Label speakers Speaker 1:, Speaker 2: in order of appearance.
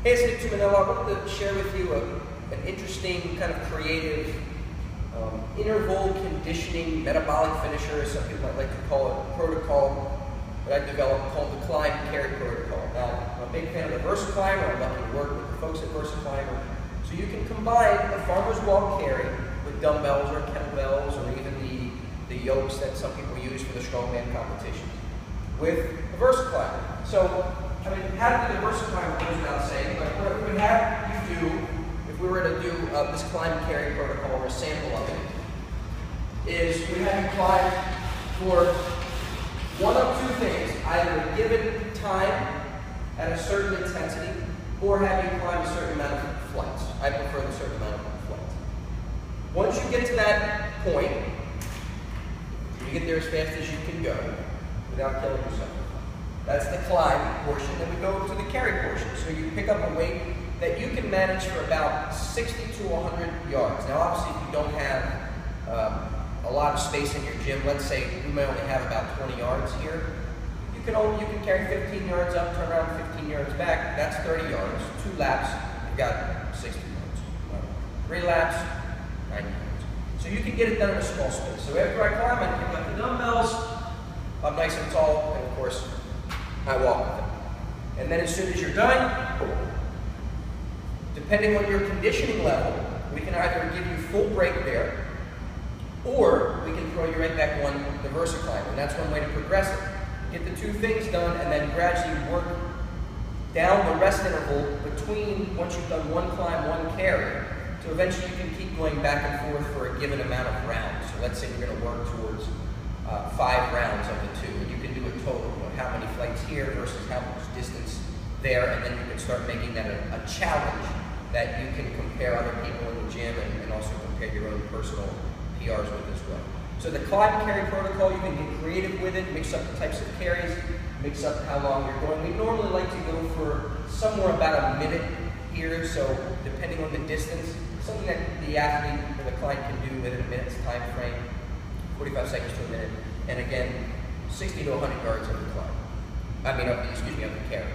Speaker 1: Hey, it's Nick Tuminello. I wanted to share with you an interesting kind of creative interval conditioning metabolic finisher, as some people might like to call it, protocol that I developed called the Climb Carry Protocol. Now, I'm a big fan of the VersaClimber. I'm lucky to work with the folks at VersaClimber. So you can combine a farmer's walk carry with dumbbells or kettlebells or even the yokes that some people use for the strongman competitions with the VersaClimber. So, I mean, how to do the VersaClimber goes without saying, but what we would have you do, if we were to do this climb and carry protocol or a sample of it, is we have you climb for one of two things, either a given time at a certain intensity, or have you climb a certain amount of flights. I prefer the certain amount of flights. Once you get to that point, you get there as fast as you can go without killing yourself. That's the climb portion. Then we go to the carry portion. So you pick up a weight that you can manage for about 60 to 100 yards. Now, obviously, if you don't have a lot of space in your gym, let's say you may only have about 20 yards here, you can carry 15 yards up, turn around 15 yards back. That's 30 yards. 2 laps, you've got 60 yards. 3 laps, 90 yards. So you can get it done in a small space. So after I climb, I pick up the dumbbells. I'm nice and tall, and of course, I walk with them. And then as soon as you're done, depending on your conditioning level, we can either give you full break there, or we can throw you right back on the VersaClimber. And that's one way to progress it. Get the 2 things done, and then gradually work down the rest interval between, once you've done 1 climb, 1 carry, so eventually you can keep going back and forth for a given amount of rounds. So let's say you're going to work towards 5 rounds of the 2, and you can do a total, how many flights here versus how much distance there, and then you can start making that a challenge that you can compare other people in the gym and also compare your own personal PRs with as well. So the climb carry protocol, you can get creative with it, mix up the types of carries, mix up how long you're going. We normally like to go for somewhere about a minute here, so depending on the distance, something that the athlete or the client can do within a minute's time frame, 45 seconds to a minute, and again, 60 to 100 yards of the climb. Of the carry.